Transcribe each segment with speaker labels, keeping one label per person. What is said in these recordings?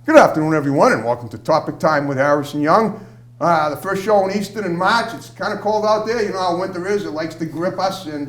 Speaker 1: Good afternoon, everyone, and welcome to Topic Time with Harrison Young. The first show in Easton in March. It's kind of cold out there. You know how winter is. It likes to grip us and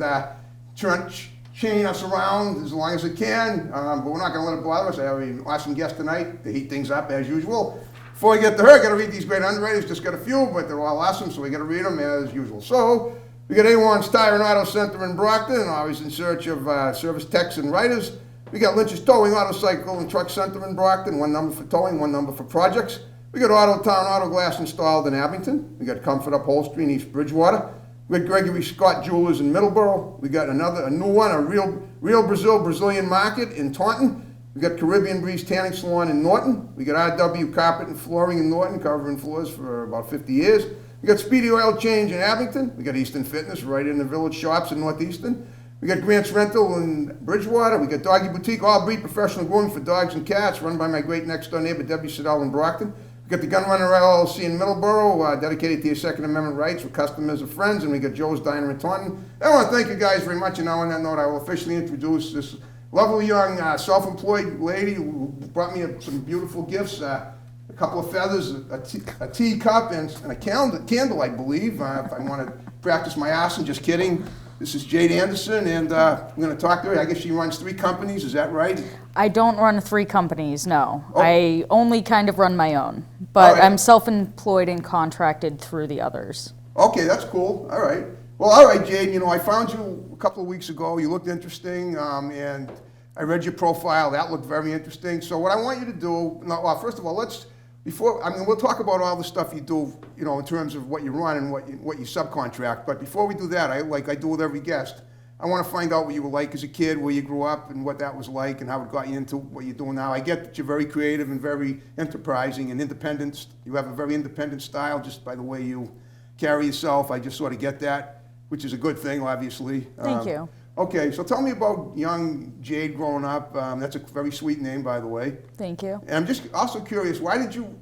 Speaker 1: chain us around as long as it can. But we're not going to let it bother us. I have an awesome guest tonight to heat things up as usual. Before we get to her, I got to read these great underwriters. Just got a few, but they're all awesome, so we got to read them as usual. So we got A1's Tire and Auto Center in Brockton, always in search of service techs and writers. We got Lynch's Towing, Auto Cycle, and Truck Center in Brockton. One number for towing, one number for projects. We got Auto Town Auto Glass installed in Abington. We got Comfort Upholstery in East Bridgewater. We got Gregory Scott Jewelers in Middleborough. We got a new one, a Real Brazilian Market in Taunton. We got Caribbean Breeze Tanning Salon in Norton. We got RW Carpet and Flooring in Norton, covering floors for about 50 years. We got Speedy Oil Change in Abington. We got Easton Fitness right in the Village Shops in Northeastern. We got Grant's Rental in Bridgewater. We got Doggie Boutique, all breed professional grooming for dogs and cats, run by my great next door neighbor, Debbie Siddell in Brockton. We got the Gun Runner LLC in Middleborough, dedicated to your Second Amendment rights with customers and friends. And we got Joe's Diner in Taunton. I want to thank you guys very much. And now on that note, I will officially introduce this lovely young self-employed lady who brought me some beautiful gifts. A couple of feathers, a teacup, and a candle, I believe, if I want to practice my arson. Just kidding. This is Jade Anderson, and I'm going to talk to her. I guess she runs 3 companies, is that right?
Speaker 2: I don't run 3 companies, no.
Speaker 1: Oh.
Speaker 2: I only kind of run my own, but
Speaker 1: right.
Speaker 2: I'm self-employed and contracted through the others.
Speaker 1: Okay, that's cool. All right. Well, all right, Jade, you know, I found you a couple of weeks ago. You looked interesting, and I read your profile. That looked very interesting. So what I want you to do, well, first of all, we'll talk about all the stuff you do, you know, in terms of what you run and what you subcontract. But before we do that, I do with every guest, I want to find out what you were like as a kid, where you grew up, and what that was like, and how it got you into what you're doing now. I get that you're very creative and very enterprising and independent. You have a very independent style, just by the way you carry yourself. I just sort of get that, which is a good thing, obviously.
Speaker 2: Thank you.
Speaker 1: Okay, so tell me about young Jade growing up. That's a very sweet name, by the way.
Speaker 2: Thank you.
Speaker 1: And I'm just also curious, why did you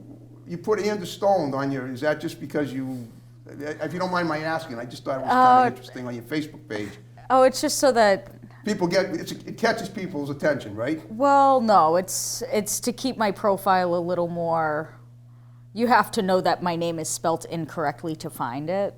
Speaker 1: put Andy Stone on your, is that just because if you don't mind my asking, I just thought it was kind of interesting on your Facebook page.
Speaker 2: Oh, it's just so that
Speaker 1: people it catches people's attention, right?
Speaker 2: well, no, it's to keep my profile a little more, you have to know that my name is spelt incorrectly to find it.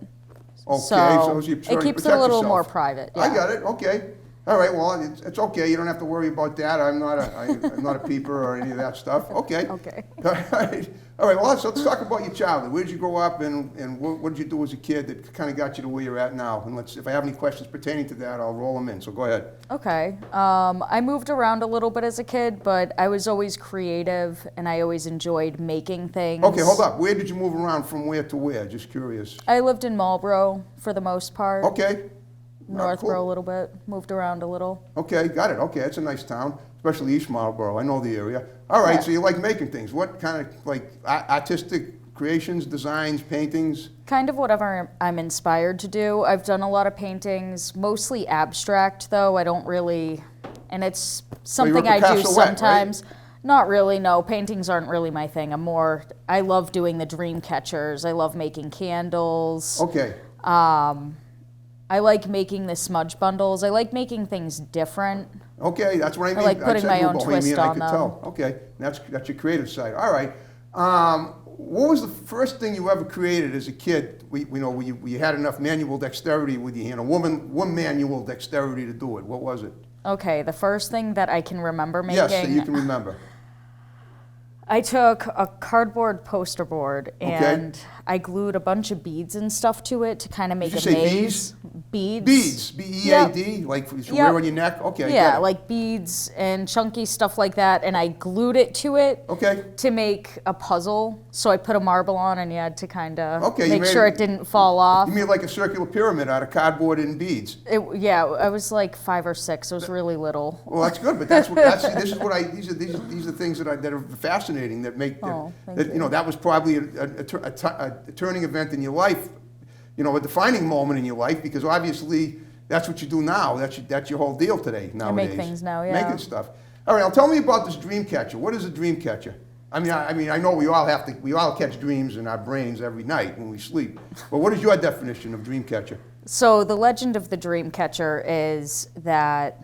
Speaker 1: Okay,
Speaker 2: So
Speaker 1: you're
Speaker 2: it
Speaker 1: trying to
Speaker 2: keeps it
Speaker 1: protect
Speaker 2: a little
Speaker 1: yourself.
Speaker 2: more private.
Speaker 1: I
Speaker 2: Yeah.
Speaker 1: got it, okay. All right, well, it's okay. You don't have to worry about that. I'm not a peeper or any of that stuff. Okay.
Speaker 2: Okay.
Speaker 1: All right, well, let's talk about your childhood. Where did you grow up, and what did you do as a kid that kind of got you to where you're at now? And if I have any questions pertaining to that, I'll roll them in. So go ahead.
Speaker 2: Okay. I moved around a little bit as a kid, but I was always creative, and I always enjoyed making things.
Speaker 1: Okay, hold up. Where did you move around from where to where? Just curious.
Speaker 2: I lived in Marlboro for the most part.
Speaker 1: Okay.
Speaker 2: Northborough
Speaker 1: Cool.
Speaker 2: a little bit. Moved around a little.
Speaker 1: Okay, got it. Okay, it's a nice town, especially East Marlboro. I know the area. All right,
Speaker 2: Yeah.
Speaker 1: so you like making things. What kind of, artistic creations, designs, paintings?
Speaker 2: Kind of whatever I'm inspired to do. I've done a lot of paintings, mostly abstract though. I don't really, and it's something
Speaker 1: you're a
Speaker 2: I do
Speaker 1: Picasso-ette, right?
Speaker 2: sometimes. Not really, no. Paintings aren't really my thing. I love doing the dream catchers. I love making candles.
Speaker 1: Okay.
Speaker 2: I like making the smudge bundles. I like making things different.
Speaker 1: Okay, that's what I mean.
Speaker 2: like putting
Speaker 1: said
Speaker 2: my
Speaker 1: you were
Speaker 2: own
Speaker 1: bohemian,
Speaker 2: twist
Speaker 1: I
Speaker 2: on
Speaker 1: could
Speaker 2: them.
Speaker 1: tell. Okay, that's your creative side. All right. What was the first thing you ever created as a kid? You had enough manual dexterity with your hand, one manual dexterity to do it. What was it?
Speaker 2: Okay, the first thing that I can remember making.
Speaker 1: Yes, that you can remember.
Speaker 2: I took a cardboard poster board and I glued a bunch of beads and stuff to it to kind of make
Speaker 1: Did
Speaker 2: a
Speaker 1: you say
Speaker 2: maze.
Speaker 1: Beads?
Speaker 2: Beads.
Speaker 1: B-E-A-D? Like you wear on your neck? Okay.
Speaker 2: Yeah,
Speaker 1: got it.
Speaker 2: like beads and chunky stuff like that. And I glued it to it
Speaker 1: Okay.
Speaker 2: to make a puzzle. So I put a marble on and you had to kind of
Speaker 1: you
Speaker 2: make
Speaker 1: made
Speaker 2: sure
Speaker 1: it-
Speaker 2: it didn't fall off.
Speaker 1: You made like a circular pyramid out of cardboard and beads.
Speaker 2: Yeah, I was like 5 or 6. I was really little.
Speaker 1: Well, that's good, but these are things that are fascinating that make
Speaker 2: thank you.
Speaker 1: that was probably a turning event in your life, a defining moment in your life, because obviously that's what you do now. That's your whole deal today nowadays.
Speaker 2: make things now, yeah.
Speaker 1: Making stuff. All right, now tell me about this dream catcher. What is a dream catcher? I know we all catch dreams in our brains every night when we sleep. But what is your definition of dream catcher?
Speaker 2: So the legend of the dream catcher is that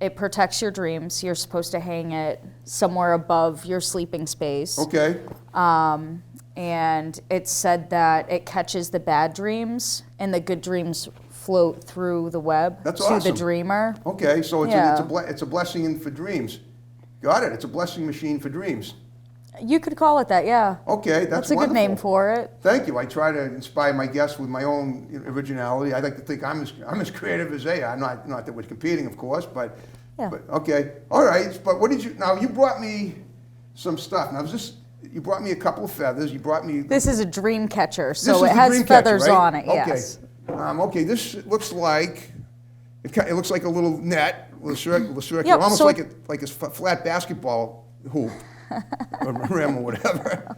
Speaker 2: It protects your dreams. You're supposed to hang it somewhere above your sleeping space.
Speaker 1: Okay.
Speaker 2: And it's said that it catches the bad dreams and the good dreams float through the web
Speaker 1: That's
Speaker 2: to
Speaker 1: awesome.
Speaker 2: the dreamer.
Speaker 1: Okay, so
Speaker 2: Yeah.
Speaker 1: it's a blessing for dreams. Got it. It's a blessing machine for dreams.
Speaker 2: You could call it that, yeah.
Speaker 1: Okay, that's
Speaker 2: a good name
Speaker 1: wonderful.
Speaker 2: for it.
Speaker 1: Thank you. I try to inspire my guests with my own originality. I like to think I'm as creative as they are. Not that we're competing, of course, but
Speaker 2: Yeah.
Speaker 1: okay. All right. But what did you? Now you brought me some stuff. Now you brought me a couple of feathers. You brought me.
Speaker 2: This is a dream catcher,
Speaker 1: This
Speaker 2: so
Speaker 1: is
Speaker 2: it
Speaker 1: the
Speaker 2: has
Speaker 1: dream catcher,
Speaker 2: feathers
Speaker 1: right?
Speaker 2: on it,
Speaker 1: Okay.
Speaker 2: yes.
Speaker 1: Okay. This looks like it looks like a little net with a circle,
Speaker 2: Yep,
Speaker 1: almost
Speaker 2: so-
Speaker 1: like a flat basketball hoop or rim or whatever.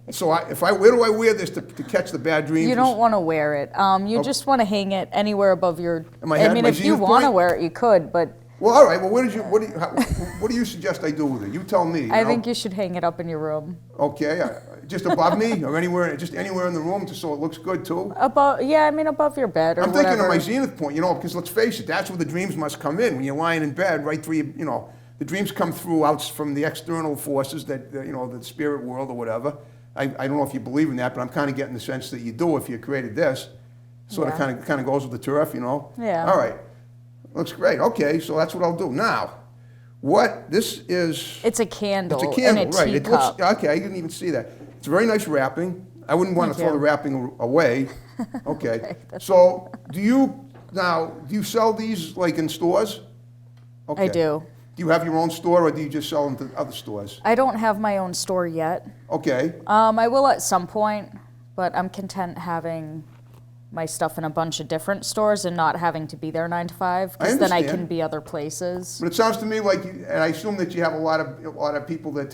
Speaker 1: So where do I wear this to catch the bad dreams?
Speaker 2: You don't want to wear it. You just want to hang it anywhere above your.
Speaker 1: Am I
Speaker 2: I
Speaker 1: heading
Speaker 2: mean,
Speaker 1: my
Speaker 2: if you
Speaker 1: zenith
Speaker 2: want to
Speaker 1: point?
Speaker 2: wear it, you could, but
Speaker 1: Well, all right. Well, what do you suggest I do with it? You tell me.
Speaker 2: I
Speaker 1: know?
Speaker 2: think you should hang it up in your room.
Speaker 1: Okay, just above me or just anywhere in the room, just so it looks good too.
Speaker 2: Above, yeah, I mean above your bed or
Speaker 1: I'm
Speaker 2: whatever.
Speaker 1: thinking of my zenith point, because let's face it, that's where the dreams must come in when you're lying in bed, right through the dreams come through out from the external forces that the spirit world or whatever. I don't know if you believe in that, but I'm kind of getting the sense that you do if you created this. Sort
Speaker 2: Yeah.
Speaker 1: of kind of goes with the turf,
Speaker 2: Yeah.
Speaker 1: All right, looks great. Okay, so that's what I'll do now. This is.
Speaker 2: It's a candle.
Speaker 1: It's a candle,
Speaker 2: in a
Speaker 1: right? It looks
Speaker 2: teacup.
Speaker 1: okay. I didn't even see that. It's very nice wrapping. I wouldn't want to
Speaker 2: Thank
Speaker 1: throw
Speaker 2: you.
Speaker 1: the wrapping away. Okay.
Speaker 2: Okay, that's
Speaker 1: So do you sell these like in stores? Okay.
Speaker 2: I do.
Speaker 1: Do you have your own store, or do you just sell them to other stores?
Speaker 2: I don't have my own store yet.
Speaker 1: Okay.
Speaker 2: I will at some point, but I'm content having my stuff in a bunch of different stores and not having to be there 9 to 5, because then I
Speaker 1: understand.
Speaker 2: can be other places.
Speaker 1: But it sounds to me like, and I assume that you have a lot of people that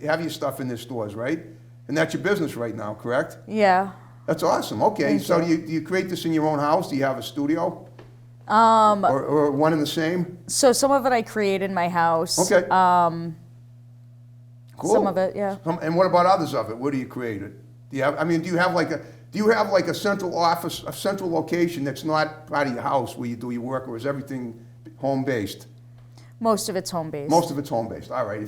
Speaker 1: have your stuff in their stores, right? And that's your business right now, correct?
Speaker 2: Yeah.
Speaker 1: That's awesome. Okay.
Speaker 2: Thank
Speaker 1: So
Speaker 2: you.
Speaker 1: do you create this in your own house? Do you have a studio? Or one in the same?
Speaker 2: So some of it I create in my house.
Speaker 1: Okay. Cool.
Speaker 2: Some of it, yeah.
Speaker 1: And what about others of it? Where do you create it? Do you have like a central office, a central location that's not part of your house where you do your work, or is everything home based?
Speaker 2: Most of it's home based.
Speaker 1: Most of it's home based. All right.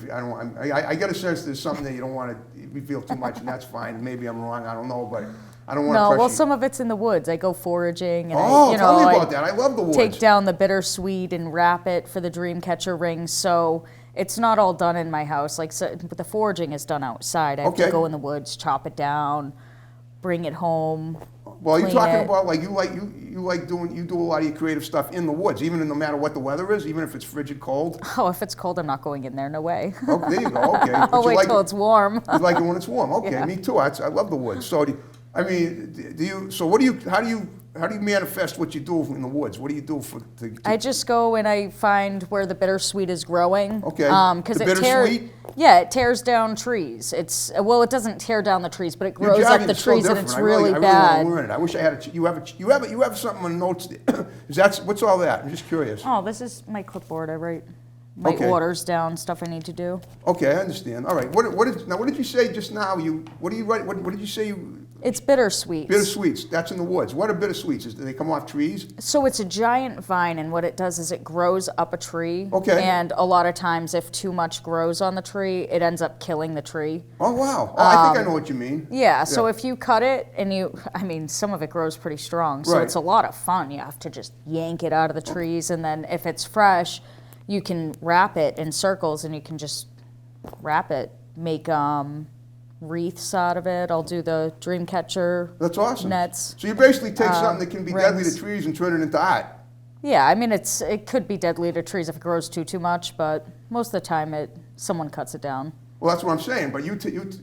Speaker 1: I get a sense there's something that you don't want to reveal too much, and that's fine. Maybe I'm wrong. I don't know, but I don't want to
Speaker 2: No,
Speaker 1: pressure
Speaker 2: well,
Speaker 1: you.
Speaker 2: some of it's in the woods. I go foraging, and
Speaker 1: Tell me
Speaker 2: I
Speaker 1: about that. I love the woods.
Speaker 2: take down the bittersweet and wrap it for the dream catcher rings. So it's not all done in my house. But the foraging is done outside. I have
Speaker 1: Okay.
Speaker 2: to go in the woods, chop it down, bring it home.
Speaker 1: Well, you're
Speaker 2: clean
Speaker 1: talking
Speaker 2: it.
Speaker 1: about like you do a lot of your creative stuff in the woods, even no matter what the weather is, even if it's frigid cold.
Speaker 2: Oh, if it's cold, I'm not going in there. No way.
Speaker 1: Oh, there you go. Okay. But
Speaker 2: I'll
Speaker 1: you
Speaker 2: wait
Speaker 1: like
Speaker 2: till it's warm.
Speaker 1: You like it when it's warm. Okay,
Speaker 2: Yeah.
Speaker 1: me too. I love the woods. So, how do you manifest what you do in the woods? What do you do
Speaker 2: I just go and I find where the bittersweet is growing.
Speaker 1: Okay.
Speaker 2: Because
Speaker 1: The
Speaker 2: it tears.
Speaker 1: bittersweet?
Speaker 2: Yeah, it tears down trees. It doesn't tear down the trees, but it
Speaker 1: Your
Speaker 2: grows up
Speaker 1: jargon
Speaker 2: the
Speaker 1: is so
Speaker 2: trees, and
Speaker 1: different.
Speaker 2: it's
Speaker 1: I really
Speaker 2: bad.
Speaker 1: want to learn it. I wish I had you have something on notes. What's all that? I'm just curious.
Speaker 2: Oh, this is my clipboard. I write my
Speaker 1: Okay.
Speaker 2: orders down, stuff I need to do.
Speaker 1: Okay, I understand. All right. What did you say just now? What do you write? What did you say?
Speaker 2: It's bittersweet.
Speaker 1: Bittersweets. That's in the woods. What are bittersweets? Do they come off trees?
Speaker 2: So it's a giant vine, and what it does is it grows up a tree.
Speaker 1: Okay.
Speaker 2: And a lot of times, if too much grows on the tree, it ends up killing the tree.
Speaker 1: Oh wow. Oh, I think I know what you mean.
Speaker 2: Yeah, so if you cut it and some of it grows pretty strong, so
Speaker 1: Right.
Speaker 2: it's a lot of fun. You have to just yank it out of the trees, and then if it's fresh, you can wrap it in circles, and you can just wrap it, make wreaths out of it. I'll do the dream catcher
Speaker 1: That's awesome.
Speaker 2: nets.
Speaker 1: So you basically take something that can be deadly to
Speaker 2: rings.
Speaker 1: trees and turn it into art.
Speaker 2: Yeah, I mean it could be deadly to trees if it grows too much, but most of the time someone cuts it down.
Speaker 1: Well, that's what I'm saying. But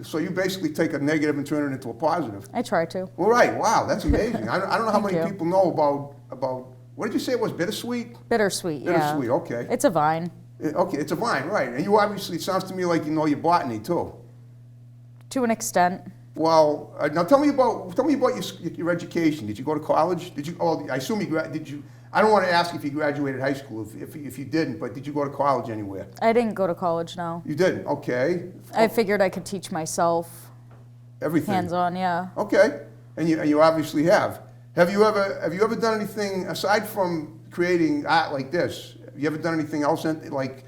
Speaker 1: so you basically take a negative and turn it into a positive.
Speaker 2: I try to.
Speaker 1: All right. Wow, that's amazing. I don't know how
Speaker 2: Thank
Speaker 1: many
Speaker 2: you.
Speaker 1: people know about. What did you say it was? Bittersweet.
Speaker 2: Bittersweet, yeah.
Speaker 1: Bittersweet. Okay.
Speaker 2: It's a vine.
Speaker 1: Okay, it's a vine, right? And you obviously, it sounds to me like you know your botany too.
Speaker 2: To an extent.
Speaker 1: Well, now tell me about your education. Did you go to college? Did you? Oh, I assume did you? I don't want to ask if you graduated high school if you didn't, but did you go to college anywhere?
Speaker 2: I didn't go to college, no.
Speaker 1: You didn't. Okay.
Speaker 2: I figured I could teach myself
Speaker 1: Everything.
Speaker 2: hands-on, yeah.
Speaker 1: Okay, and you obviously have. Have you ever done anything aside from creating art like this? you ever done anything else like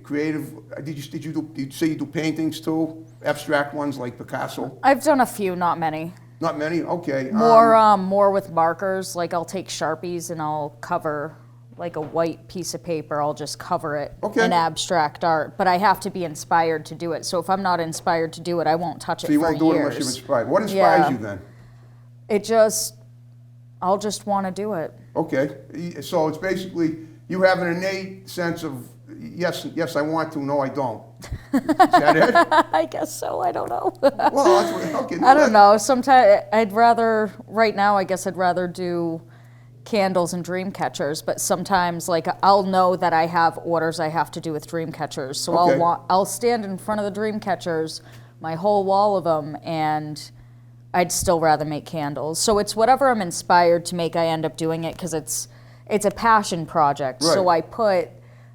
Speaker 1: creative? Did you say you do paintings too? Abstract ones like Picasso?
Speaker 2: I've done a few, not many.
Speaker 1: Not many. Okay.
Speaker 2: More with markers. Like I'll take Sharpies and I'll cover like a white piece of paper. I'll just cover it in abstract art. But I have to be inspired to do it. So if I'm not inspired to do it, I won't touch it for years.
Speaker 1: So you won't do it unless you're inspired. What inspires you then?
Speaker 2: I'll just want to do it.
Speaker 1: Okay. So it's basically you have an innate sense of yes, I want to. No, I don't. Is that it?
Speaker 2: I guess so. I don't know.
Speaker 1: Well, that's what, okay.
Speaker 2: I don't know. Sometimes right now, I guess I'd rather do candles and dream catchers, but sometimes like I'll know that I have orders I have to do with dream catchers. So I'll stand in front of the dream catchers, my whole wall of them, and I'd still rather make candles. So it's whatever I'm inspired to make, I end up doing it because it's a passion project.
Speaker 1: Right.
Speaker 2: So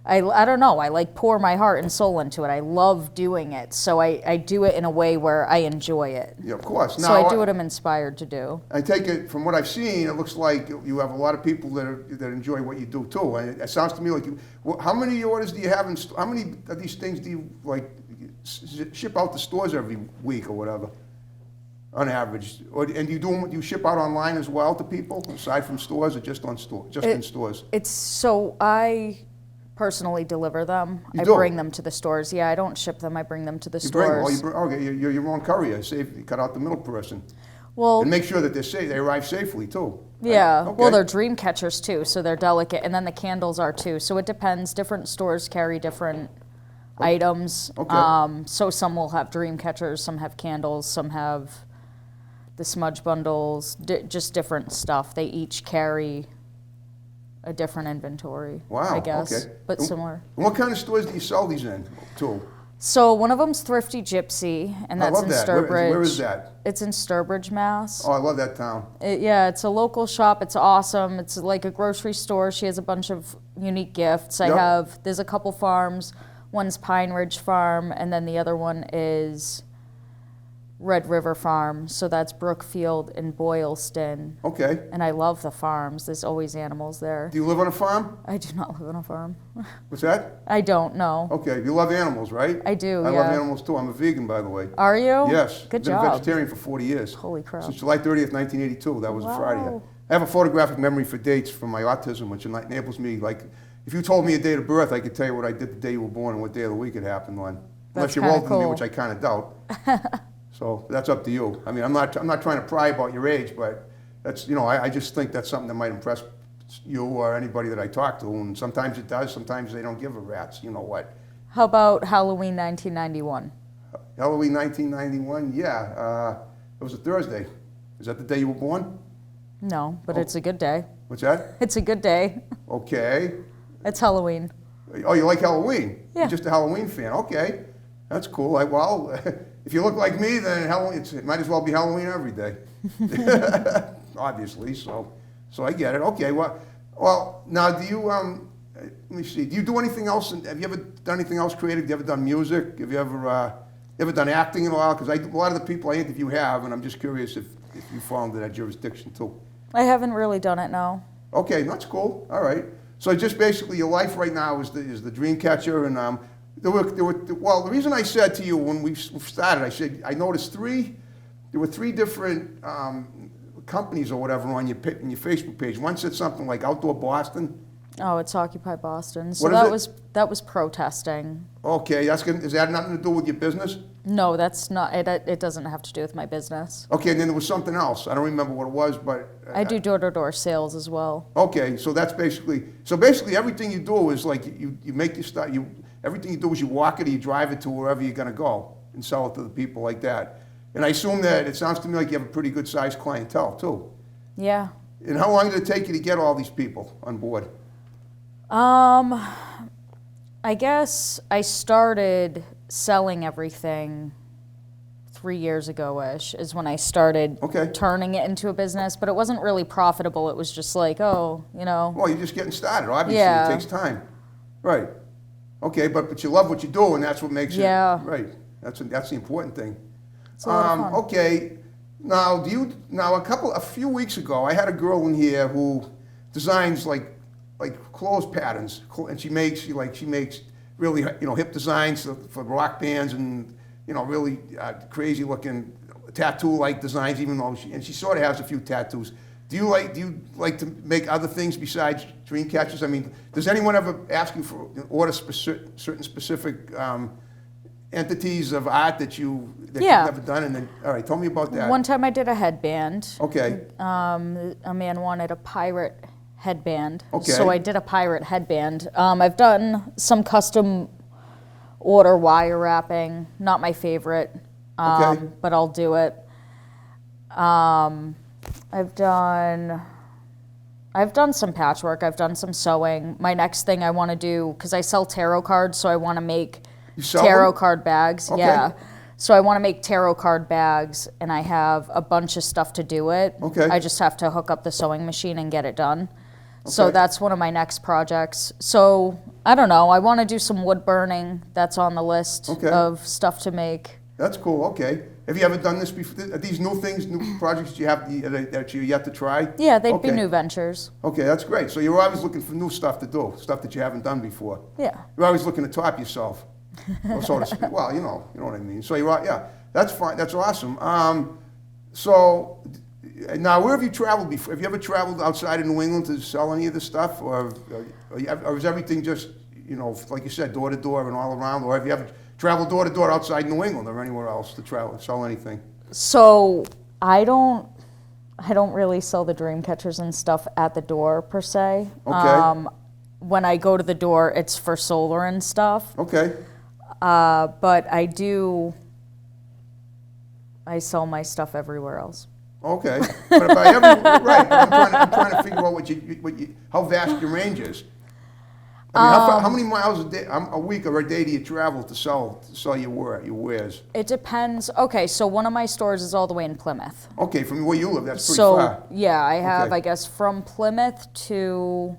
Speaker 2: I don't know, I like pour my heart and soul into it. I love doing it. So I do it in a way where I enjoy it.
Speaker 1: Yeah, of course.
Speaker 2: So I do what I'm inspired to do.
Speaker 1: I take it, from what I've seen, it looks like you have a lot of people that enjoy what you do too. And it sounds to me like how many orders do you have how many of these things do you like ship out to stores every week or whatever? On average, and do you ship out online as well to people aside from stores, or just in stores?
Speaker 2: I personally deliver them. I bring them to the stores. Yeah, I don't ship them. I bring them to the stores.
Speaker 1: Okay, you're your own courier. You cut out the middle person.
Speaker 2: Well,
Speaker 1: and make sure that they arrive safely too.
Speaker 2: Yeah.
Speaker 1: Right? Okay.
Speaker 2: Well, they're dream catchers too, so they're delicate, and then the candles are too. So it depends. Different stores carry different items.
Speaker 1: Okay.
Speaker 2: So some will have dream catchers, some have candles, some have the smudge bundles, just different stuff. They each carry a different inventory.
Speaker 1: Wow.
Speaker 2: I guess,
Speaker 1: okay.
Speaker 2: but similar.
Speaker 1: What kind of stores do you sell these in to?
Speaker 2: So one of them's Thrifty Gypsy, and that's in Sturbridge.
Speaker 1: Where is that?
Speaker 2: It's in Sturbridge, Mass.
Speaker 1: Oh, I love that town.
Speaker 2: It's a local shop. It's awesome. It's like a grocery store. She has a bunch of unique gifts. There's a couple farms. One's Pine Ridge Farm, and then the other one is Red River Farm. So that's Brookfield and Boylston.
Speaker 1: Okay.
Speaker 2: And I love the farms. There's always animals there.
Speaker 1: Do you live on a farm?
Speaker 2: I do not live on a farm.
Speaker 1: What's that?
Speaker 2: I don't know.
Speaker 1: Okay. You love animals, right?
Speaker 2: I do,
Speaker 1: I love animals too. I'm a vegan, by the way.
Speaker 2: Are you?
Speaker 1: Yes.
Speaker 2: Good
Speaker 1: job. I've been a vegetarian for 40 years.
Speaker 2: Holy crap.
Speaker 1: Since July 30th, 1982. That was a Friday. I have a photographic memory for dates from my autism, which enables me, like, if you told me a date of birth, I could tell you what I did the day you were born and what day of the week it happened on. Unless you're older than me, which I kind of doubt. So that's up to you. I mean, I'm not trying to pry about your age, but that's, I just think that's something that might impress you or anybody that I talk to. And sometimes it does, sometimes they don't give a rat's, you know what.
Speaker 2: How about Halloween 1991?
Speaker 1: Halloween 1991, yeah. It was a Thursday. Is that the day you were born?
Speaker 2: No, but it's a good day.
Speaker 1: What's that?
Speaker 2: It's a good day.
Speaker 1: Okay.
Speaker 2: It's Halloween.
Speaker 1: Oh, you like Halloween?
Speaker 2: Yeah.
Speaker 1: You're just a Halloween fan. Okay. That's cool. Well, if you look like me, then it might as well be Halloween every day. Obviously, so I get it. Okay, well, now do you, let me see, do you do anything else? Have you ever done anything else creative? Have you ever done music? Have you ever done acting in a while? Because a lot of the people I interview have, and I'm just curious if you fall into that jurisdiction too.
Speaker 2: I haven't really done it, no.
Speaker 1: Okay, that's cool. All right. So just basically your life right now is the dream catcher, and the reason I said to you when we started, I said I noticed there were three different companies or whatever on your Facebook page. One said something like Outdoor Boston.
Speaker 2: Oh, it's Occupy Boston. So that was protesting.
Speaker 1: Okay, is that nothing to do with your business?
Speaker 2: No, that's not. It doesn't have to do with my business.
Speaker 1: Okay, and then there was something else. I don't remember what it was, but
Speaker 2: I do door-to-door sales as well.
Speaker 1: Okay, so that's basically everything you do is like you make your stuff. Everything you do is you walk it or you drive it to wherever you're going to go and sell it to the people like that. And I assume that it sounds to me like you have a pretty good sized clientele too.
Speaker 2: Yeah.
Speaker 1: And how long did it take you to get all these people on board?
Speaker 2: I guess I started selling everything 3 years ago-ish is when I started turning it into a business, but it wasn't really profitable. It was just like, Well, you're just getting started. Obviously, it takes time. Right. Okay, but you love what you do, and that's what makes it right. That's the important thing. It's a lot of fun.
Speaker 1: Okay. Now, a few weeks ago, I had a girl in here who designs like like clothes patterns, and she makes really hip designs for rock bands and really crazy looking tattoo-like designs. Even though she sort of has a few tattoos. Do you like to make other things besides dream catchers? I mean, does anyone ever ask you for order certain specific entities of art that you've never done? And then, all right, tell me about that.
Speaker 2: One time I did a headband.
Speaker 1: Okay.
Speaker 2: A man wanted a pirate headband.
Speaker 1: Okay.
Speaker 2: So I did a pirate headband. I've done some custom order wire wrapping. Not my favorite,
Speaker 1: Okay.
Speaker 2: but I'll do it. I've done some patchwork. I've done some sewing. My next thing I want to do, because I sell tarot cards, so I want to make tarot card bags.
Speaker 1: Okay.
Speaker 2: Yeah. So I want to make tarot card bags, and I have a bunch of stuff to do it.
Speaker 1: Okay.
Speaker 2: I just have to hook up the sewing machine and get it done. So
Speaker 1: Okay.
Speaker 2: that's one of my next projects. So I don't know. I want to do some wood burning. That's on the list of stuff to make.
Speaker 1: That's cool. Okay. Have you ever done this before? Are these new things, new projects that you have that you're yet to try?
Speaker 2: Yeah, they'd be new ventures.
Speaker 1: Okay, that's great. So you're always looking for new stuff to do, stuff that you haven't done before.
Speaker 2: Yeah.
Speaker 1: You're always looking to top yourself, or so to speak. Well, you know what I mean. So yeah, that's fine. That's awesome. So now, where have you traveled before? Have you ever traveled outside of New England to sell any of this stuff, or is everything just like you said, door to door and all around, or have you ever travel door to door outside New England or anywhere else to sell anything?
Speaker 2: So I don't really sell the dream catchers and stuff at the door per se.
Speaker 1: Okay.
Speaker 2: When I go to the door, it's for solar and stuff.
Speaker 1: Okay.
Speaker 2: But I sell my stuff everywhere else.
Speaker 1: Okay. But if I ever, right, I'm trying to figure out how vast your range is. I mean, how many miles a week or a day do you travel to sell your wares?
Speaker 2: It depends. Okay, so one of my stores is all the way in Plymouth.
Speaker 1: Okay, from where you live, that's pretty
Speaker 2: So
Speaker 1: far.
Speaker 2: yeah, I have
Speaker 1: Okay.
Speaker 2: I guess from Plymouth to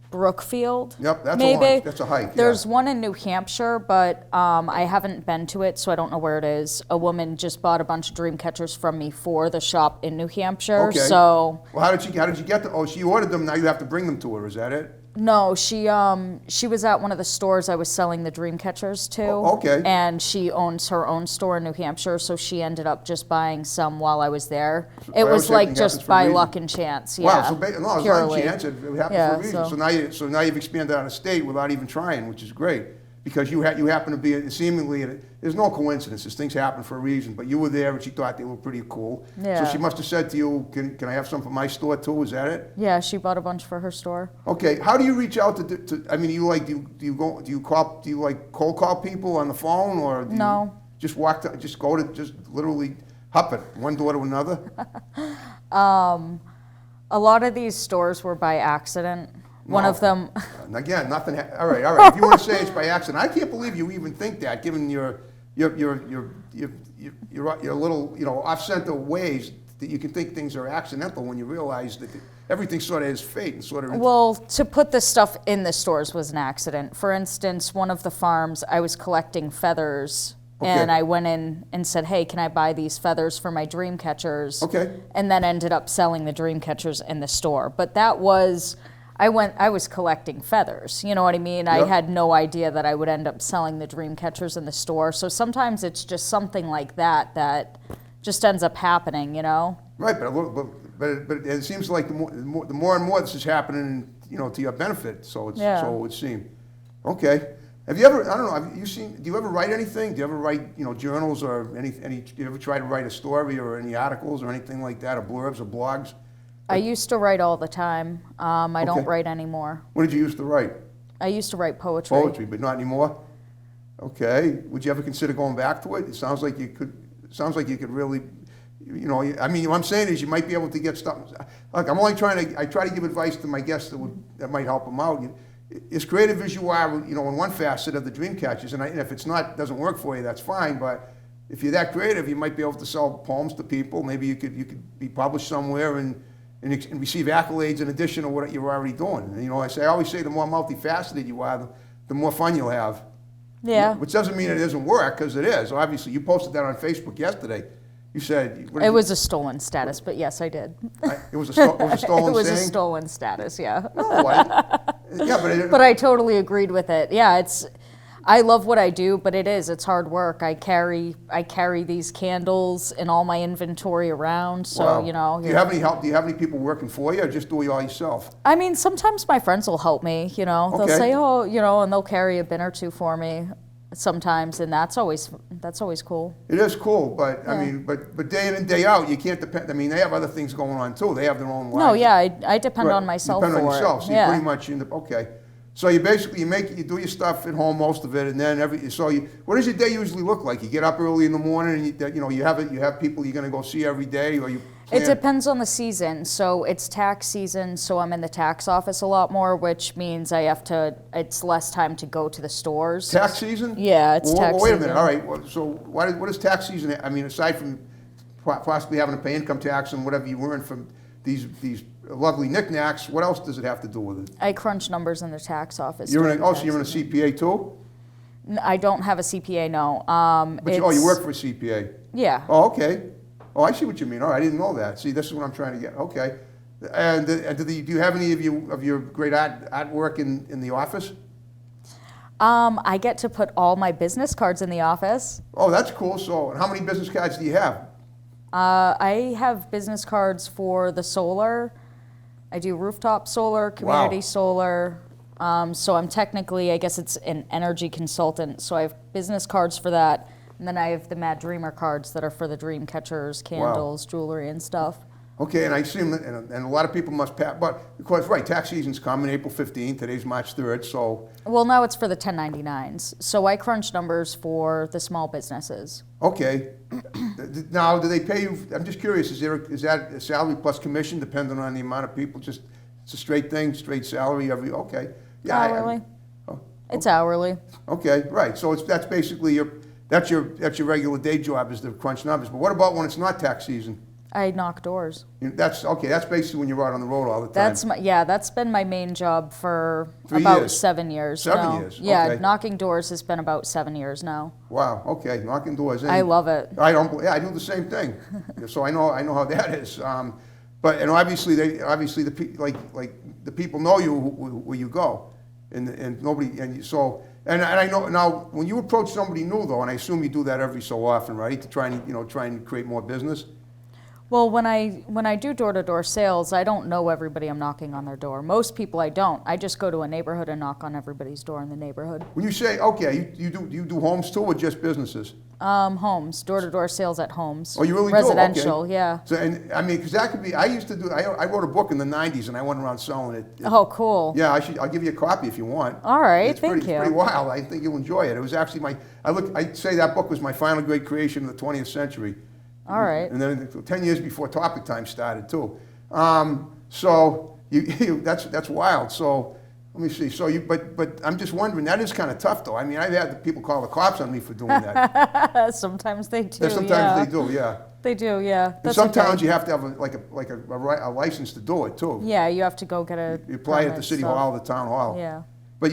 Speaker 2: Brookfield.
Speaker 1: Yep, that's
Speaker 2: maybe.
Speaker 1: a lot. That's a hike.
Speaker 2: There's one in New Hampshire, but I haven't been to it, so I don't know where it is. A woman just bought a bunch of dream catchers from me for the shop in New Hampshire.
Speaker 1: Okay.
Speaker 2: So
Speaker 1: Well, how did you get them? Oh, she ordered them. Now you have to bring them to her. Is that it?
Speaker 2: no, she was at one of the stores I was selling the dream catchers to.
Speaker 1: Oh, okay.
Speaker 2: And she owns her own store in New Hampshire, so she ended up just buying some while I was there. It
Speaker 1: Well,
Speaker 2: was like
Speaker 1: everything
Speaker 2: just
Speaker 1: happens for a
Speaker 2: by
Speaker 1: reason.
Speaker 2: luck and chance. Yeah.
Speaker 1: Wow. So no, it's not a
Speaker 2: purely.
Speaker 1: chance. It happens
Speaker 2: Yeah,
Speaker 1: for a reason.
Speaker 2: so-
Speaker 1: So now you've expanded out of state without even trying, which is great. Because you happen to be seemingly, there's no coincidences. Things happen for a reason. But you were there, and she thought they were pretty cool.
Speaker 2: Yeah.
Speaker 1: So she must have said to you, "Can I have some for my store too?" Is that it?
Speaker 2: Yeah, she bought a bunch for her store.
Speaker 1: Okay. How do you reach out to I mean, do you cold call people on the phone, or do
Speaker 2: No.
Speaker 1: you just literally hop it one door to another?
Speaker 2: A lot of these stores were by accident. One of them,
Speaker 1: And again, nothing. All right. If you want to say it's by accident, I can't believe you even think that, given your little off-center ways that you can think things are accidental when you realize that everything sort of is fate and sort of.
Speaker 2: well, to put this stuff in the stores was an accident. For instance, one of the farms, I was collecting feathers, and
Speaker 1: Okay.
Speaker 2: I went in and said, hey, can I buy these feathers for my dream catchers?
Speaker 1: Okay.
Speaker 2: And then ended up selling the dream catchers in the store. But that was, I was collecting feathers, you know what I mean? I
Speaker 1: Yep.
Speaker 2: had no idea that I would end up selling the dream catchers in the store. So sometimes it's just something like that just ends up happening, you know?
Speaker 1: Right, but it seems like the more and more this is happening, to your benefit. So it would seem. Okay. Have you ever? I don't know. Do you ever write anything? Do you ever write, journals or any? Do you ever try to write a story or any articles or anything like that, or blurbs or blogs?
Speaker 2: I used to write all the time. I don't
Speaker 1: Okay.
Speaker 2: write anymore.
Speaker 1: What did you used to write?
Speaker 2: I used to write poetry.
Speaker 1: Poetry, but not anymore. Okay. Would you ever consider going back to it? It sounds like you could. Sounds like you could really. I mean, what I'm saying is you might be able to get stuff. Look, I try to give advice to my guests that might help them out. As creative as you are, in one facet of the dream catchers, and if it's doesn't work for you, that's fine. But if you're that creative, you might be able to sell poems to people. Maybe you could be published somewhere and receive accolades in addition to what you're already doing. And, I always say the more multifaceted you are, the more fun you'll have.
Speaker 2: Yeah.
Speaker 1: Which doesn't mean it doesn't work, because it is. Obviously, you posted that on Facebook yesterday. You said
Speaker 2: It was a stolen status, but yes, I did.
Speaker 1: It was a stolen
Speaker 2: It was a
Speaker 1: saying?
Speaker 2: stolen status, yeah.
Speaker 1: No, what? Yeah, but
Speaker 2: But I totally agreed with it. Yeah, I love what I do, but it's hard work. I carry these candles and all my inventory around, so
Speaker 1: wow.
Speaker 2: you know.
Speaker 1: Do you have any help? Do you have any people working for you, or just do it all yourself?
Speaker 2: I mean, sometimes my friends will help me, you know. They'll
Speaker 1: Okay.
Speaker 2: say, "Oh, you know," and they'll carry a bin or two for me sometimes, and that's always cool.
Speaker 1: It is cool, but I
Speaker 2: Yeah.
Speaker 1: mean, but day in and day out, you can't depend. I mean, they have other things going on too. They have their own lives.
Speaker 2: No, yeah, I depend
Speaker 1: Right.
Speaker 2: on myself
Speaker 1: Depend
Speaker 2: for
Speaker 1: on yourself.
Speaker 2: it.
Speaker 1: So
Speaker 2: Yeah.
Speaker 1: you're pretty much in the okay. So you basically you do your stuff at home, most of it, and then what does your day usually look like? You get up early in the morning, and you have people you're going to go see every day, or you.
Speaker 2: It depends on the season. So it's tax season, so I'm in the tax office a lot more, which means it's less time to go to the stores.
Speaker 1: Tax season?
Speaker 2: Yeah, it's tax
Speaker 1: Wait a minute.
Speaker 2: season.
Speaker 1: All right. So what is tax season? I mean, aside from possibly having to pay income tax and whatever you earn from these lovely knickknacks, what else does it have to do with it?
Speaker 2: I crunch numbers in the tax office.
Speaker 1: So you're
Speaker 2: during
Speaker 1: in
Speaker 2: tax
Speaker 1: a
Speaker 2: season.
Speaker 1: CPA too?
Speaker 2: I don't have a CPA, no.
Speaker 1: But you work for a CPA?
Speaker 2: Yeah.
Speaker 1: Oh, okay. Oh, I see what you mean. All right, I didn't know that. See, this is what I'm trying to get. Okay. And do you have any of your great artwork in the office?
Speaker 2: I get to put all my business cards in the office.
Speaker 1: Oh, that's cool. So, and how many business cards do you have?
Speaker 2: I have business cards for the solar. I do rooftop solar, community solar. So I'm technically, I guess it's an energy consultant. So I have business cards for that. And then I have the Maddreamer cards that are for the dream catchers, candles, jewelry, and stuff.
Speaker 1: Okay, and I assume that, and a lot of people must pass, but because, right, tax season's coming, April 15th, today's March 3rd, so.
Speaker 2: Well, now it's for the 1099s. So I crunch numbers for the small businesses.
Speaker 1: Okay. Now, do they pay you, I'm just curious, is that a salary plus commission depending on the amount of people? Just, it's a straight thing, straight salary okay. Yeah,
Speaker 2: Hourly. It's hourly.
Speaker 1: Okay, right, so that's basically that's your regular day job is to crunch numbers. But what about when it's not tax season?
Speaker 2: I knock doors.
Speaker 1: That's basically when you're out on the road all the time.
Speaker 2: That's been my main job for
Speaker 1: 3
Speaker 2: about
Speaker 1: years.
Speaker 2: 7 years.
Speaker 1: 7
Speaker 2: now.
Speaker 1: years,
Speaker 2: Yeah,
Speaker 1: okay.
Speaker 2: knocking doors has been about 7 years now.
Speaker 1: Wow, okay, knocking doors in.
Speaker 2: I love it.
Speaker 1: I I do the same thing. So I know how that is. But obviously the people know you where you go, and nobody and I know now when you approach somebody new though, and I assume you do that every so often, right? To try and create more business.
Speaker 2: Well, when I do door-to-door sales, I don't know everybody I'm knocking on their door. Most people I don't. I just go to a neighborhood and knock on everybody's door in the neighborhood.
Speaker 1: When you say you do homes too or just businesses?
Speaker 2: Homes, door-to-door sales at homes.
Speaker 1: Oh, you really
Speaker 2: Residential,
Speaker 1: do? Okay.
Speaker 2: yeah.
Speaker 1: So and I mean, because that could be. I used to do. I wrote a book in the '90s and I went around selling it.
Speaker 2: Oh, cool.
Speaker 1: Yeah, I'll give you a copy if you want.
Speaker 2: All right,
Speaker 1: It's
Speaker 2: thank
Speaker 1: pretty,
Speaker 2: you.
Speaker 1: It's pretty wild. I think you'll enjoy it. It was actually I'd say that book was my final great creation of the 20th century.
Speaker 2: All right.
Speaker 1: And then 10 years before Topic Time started too. So that's wild. So let me see. So but I'm just wondering, that is kind of tough though. I mean, I've had people call the cops on me for doing that.
Speaker 2: Sometimes they do.
Speaker 1: Sometimes they do, yeah.
Speaker 2: They do, yeah.
Speaker 1: And some towns you have to have a license to do it too.
Speaker 2: Yeah, you have to go get a.
Speaker 1: You apply at the
Speaker 2: permit,
Speaker 1: city
Speaker 2: so-
Speaker 1: hall or the town hall.
Speaker 2: Yeah.
Speaker 1: But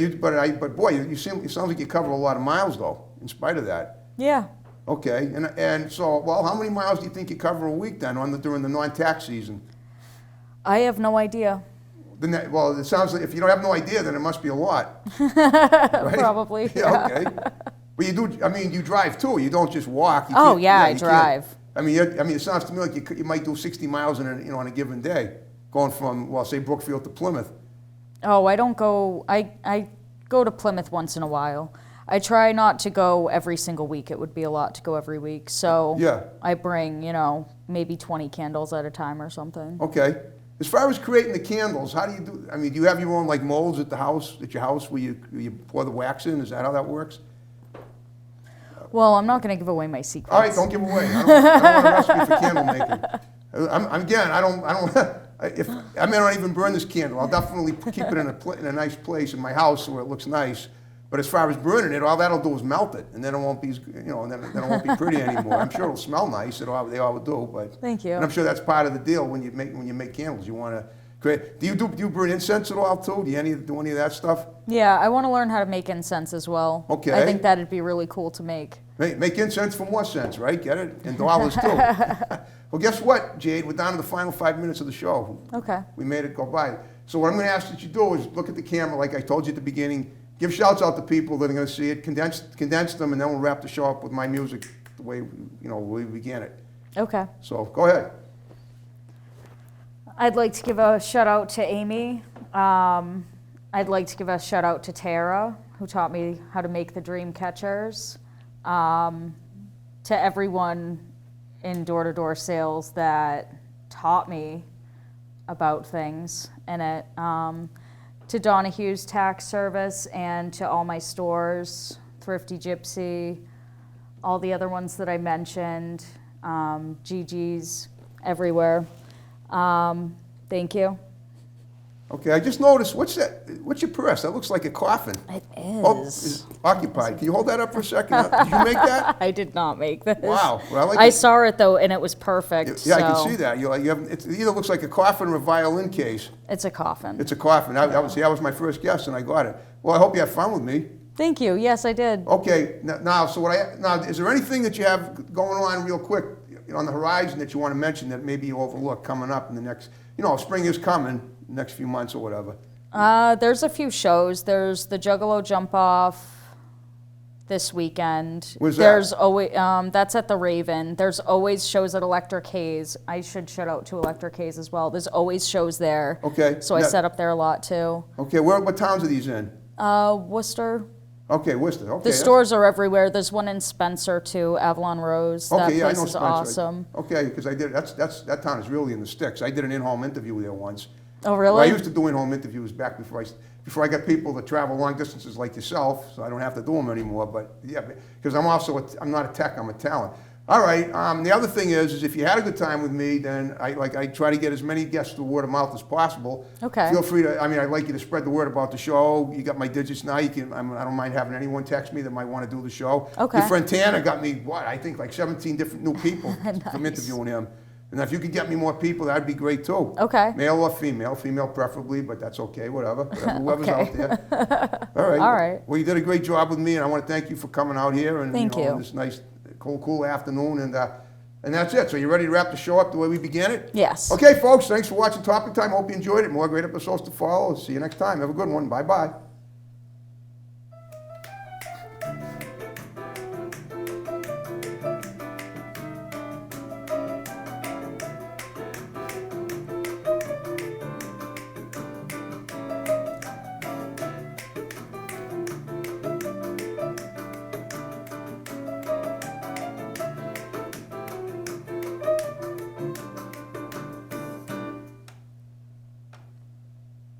Speaker 1: boy, it sounds like you cover a lot of miles though, in spite of that.
Speaker 2: Yeah.
Speaker 1: Okay, and so, well, how many miles do you think you cover a week then during the non-tax season?
Speaker 2: I have no idea.
Speaker 1: Well, it sounds like if you don't have no idea, then it must be a lot. Right?
Speaker 2: Probably.
Speaker 1: Yeah, okay. But you do. I mean, you drive too. You don't just walk.
Speaker 2: Oh yeah, I
Speaker 1: you can't-
Speaker 2: drive.
Speaker 1: I mean, it sounds to me like you might do 60 miles on a given day, going from say Brookfield to Plymouth.
Speaker 2: Oh, I don't go. I go to Plymouth once in a while. I try not to go every single week. It would be a lot to go every week. So
Speaker 1: Yeah.
Speaker 2: I bring, maybe 20 candles at a time or something.
Speaker 1: Okay. As far as creating the candles, how do you do? I mean, do you have your own molds at your house where you pour the wax in? Is that how that works?
Speaker 2: Well, I'm not going to give away my secrets.
Speaker 1: All right, don't give away. I don't want a recipe for candle making. I don't even burn this candle. I'll definitely keep it in a nice place in my house where it looks nice. But as far as burning it, all that'll do is melt it, and then it won't be, then it won't be pretty anymore. I'm sure it'll smell nice. They all do, but
Speaker 2: Thank you.
Speaker 1: And I'm sure that's part of the deal when you make candles. You want to create. Do you burn incense at all too? Do you do any of that stuff?
Speaker 2: Yeah, I want to learn how to make incense as well.
Speaker 1: Okay.
Speaker 2: I think that'd be really cool to make.
Speaker 1: Make incense for more sense, right? Get it? And dollars too. Well, guess what, Jade? We're down to the final 5 minutes of the show.
Speaker 2: Okay.
Speaker 1: We made it go by. So what I'm gonna ask that you do is look at the camera like I told you at the beginning, give shouts out to people that are gonna see it, condense them, and then we'll wrap the show up with my music the way, we began it.
Speaker 2: Okay.
Speaker 1: So, go ahead.
Speaker 2: I'd like to give a shout out to Amy. I'd like to give a shout out to Tara, who taught me how to make the dream catchers. To everyone in door-to-door sales that taught me about things in it. To Donahue's Tax Service and to all my stores, Thrifty Gypsy, all the other ones that I mentioned, Gigi's, everywhere. Thank you.
Speaker 1: Okay, I just noticed, what's your purse? That looks like a coffin.
Speaker 2: It
Speaker 1: Oh,
Speaker 2: is.
Speaker 1: it's occupied. Can you hold that up for a second? Did you make that?
Speaker 2: I did not make this.
Speaker 1: Wow. Well, I like
Speaker 2: I
Speaker 1: it.
Speaker 2: saw it though, and it was perfect.
Speaker 1: Yeah, I
Speaker 2: so
Speaker 1: can see that. You have, it either looks like a coffin or a violin case.
Speaker 2: It's a coffin.
Speaker 1: It's a coffin. That was my first guess, and I got it. Well, I hope you had fun with me.
Speaker 2: Thank you. Yes, I did.
Speaker 1: Okay, now, is there anything that you have going on real quick on the horizon that you want to mention that maybe you overlook coming up in the next, spring is coming, next few months or whatever?
Speaker 2: There's a few shows. There's the Juggalo Jump Off this weekend.
Speaker 1: Where's that?
Speaker 2: There's always that's at the Raven. There's always shows at Electric Haze. I should shout out to Electric Haze as well. There's always shows there.
Speaker 1: Okay.
Speaker 2: So I set up there a lot too.
Speaker 1: Okay, what towns are these in?
Speaker 2: Worcester.
Speaker 1: Okay, Worcester. Okay.
Speaker 2: The stores are everywhere. There's one in Spencer too, Avalon Rose. That
Speaker 1: Okay, yeah, I
Speaker 2: place
Speaker 1: know
Speaker 2: is
Speaker 1: Spencer.
Speaker 2: awesome.
Speaker 1: Okay, because I did. That town is really in the sticks. I did an in-home interview there once.
Speaker 2: Oh,
Speaker 1: Well,
Speaker 2: really?
Speaker 1: I used to do in-home interviews back before I got people that travel long distances like yourself, so I don't have to do them anymore. But yeah, because I'm not a tech, I'm a talent. All right. The other thing is if you had a good time with me, then I try to get as many guests through word of mouth as possible.
Speaker 2: Okay.
Speaker 1: Feel free to. I'd like you to spread the word about the show. You got my digits now. You can. I don't mind having anyone text me that might want to do the show.
Speaker 2: Okay.
Speaker 1: Your friend Tanner got me I think like 17 different new people from interviewing him. And if you could get me more people, that'd be great too.
Speaker 2: Okay.
Speaker 1: Male or female preferably, but that's okay, whatever. Whoever's
Speaker 2: Okay.
Speaker 1: out there. All right.
Speaker 2: All right.
Speaker 1: Well, you did a great job with me, and I want to thank you for coming out here and
Speaker 2: Thank you.
Speaker 1: this nice, cool afternoon, and that's it. So you ready to wrap the show up the way we began it?
Speaker 2: Yes.
Speaker 1: Okay, folks. Thanks for watching Topic Time. Hope you enjoyed it. More great episodes to follow. See you next time. Have a good one. Bye bye.